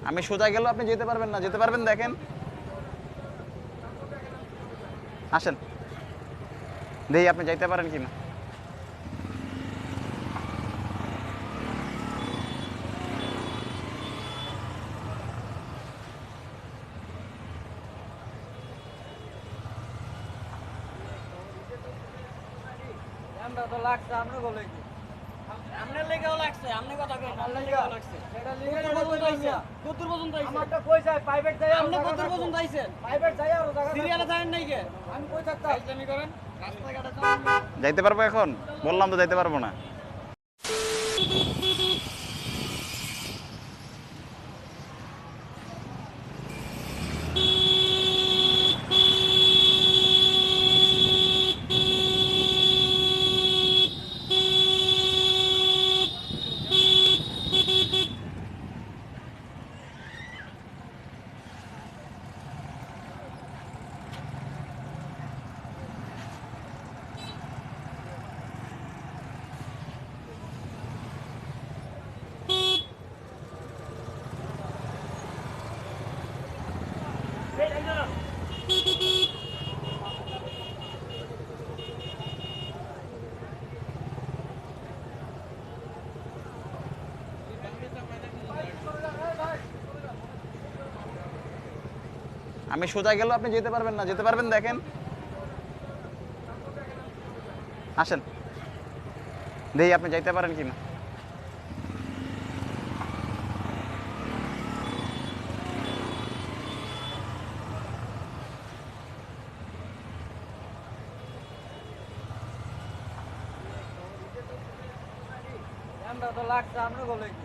আমি সোজা গেলেও আপনি যেতে পারবেন না, যেতে পারবেন দেখেন, আসেন দেখি আপনি যাইতে পারেন কিনা। আমরা তো লাগছে আমরা বলে কি আমনের লেগেও লাগছে আমনে কথা কই আমনের লেগেও লাগছে সেটা লেগে কত পর্যন্ত আইছে আমারটা কই যায় প্রাইভেট যায় আমনে কত পর্যন্ত আইছেন প্রাইভেট যায় আর জায়গা সিরিয়ালে যাবেন নাই কে আমি কই থাকতাম আইজামি করেন রাস্তাঘাটে যাইতে পারবো এখন? বললাম তো যাইতে পারবো না। আমি সোজা গেলেও আপনি যেতে পারবেন না, যেতে পারবেন দেখেন, আসেন দেখি আপনি যাইতে পারেন কিনা। আমরা তো লাগছে আমরা বলে কি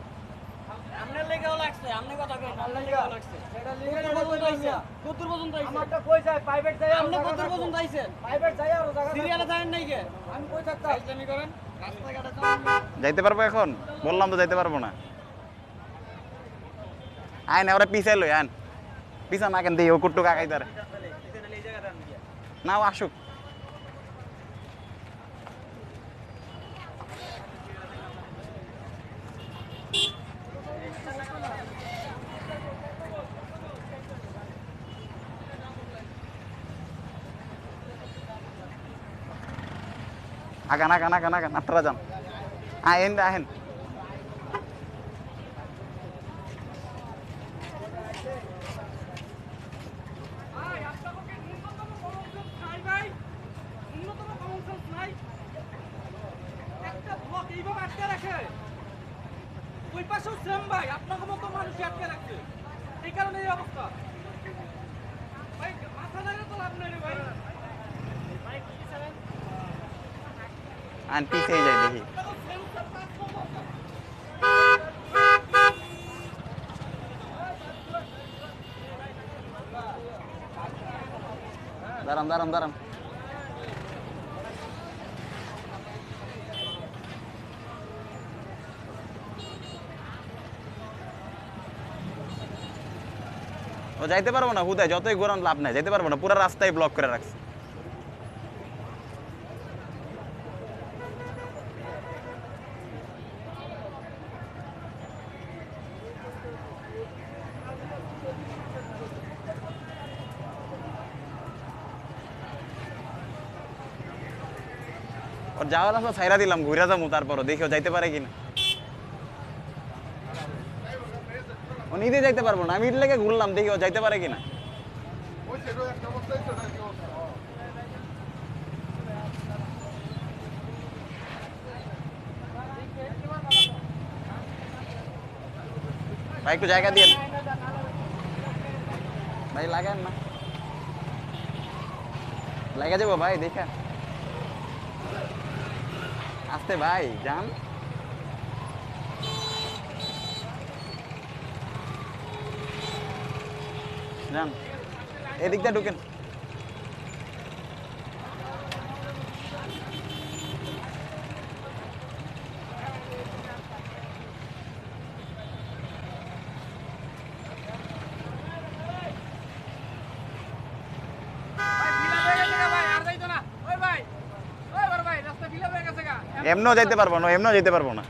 আমনের লেগেও লাগছে আমনে কথা কই আমনের লেগেও লাগছে সেটা লেগে পর্যন্ত আইছে কত পর্যন্ত আইছে আমারটা কই যায় প্রাইভেট যায় আমনে কত পর্যন্ত আইছেন প্রাইভেট যায় আর জায়গা সিরিয়ালে যাবেন নাই কে আমি কই থাকতাম আইজামি করেন রাস্তাঘাটে যাইতে পারবো এখন? বললাম তো যাইতে পারবো না। আইন ওরা পিছাই লই, আইন পিছা না কেন দিই ও কুট্টু কাকাই তার নাও আসুক। আগান আগান আগান আগান আপনারা যান, আহেন আহেন। ওই পাশেও সেম ভাই আপনাকে মতো মানুষ আটকে রাখছে এই কারণে এই অবস্থা ভাই মাথা লাগে তো লাভ নেই রে ভাই আইন পিছিয়ে যাই দেখি। দাঁড়ান দাঁড়ান দাঁড়ান, ও যাইতে পারবো না, হুদায় যতই ঘোরান লাভ নাই, যাইতে পারবো না, পুরো রাস্তায় ব্লক করে রাখছে। ওর যাওয়ার রাস্তা ছাইরা দিলাম, ঘুরে যাবো, তারপরও দেখি ও যাইতে পারে কিনা। ও নিজে যাইতে পারবো না, আমি এর লেগে ঘুরলাম, দেখি ও যাইতে পারে কিনা। ভাই একটু জায়গা দিয়ে ভাই, লাগান না, লাগা যাবো ভাই, দেখা আসতে ভাই, যান যান, এদিকটা ঢুকেন। এমনও যাইতে পারবো না, এমনও যেতে পারবো না।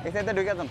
এই সাইডে ঢুকে যান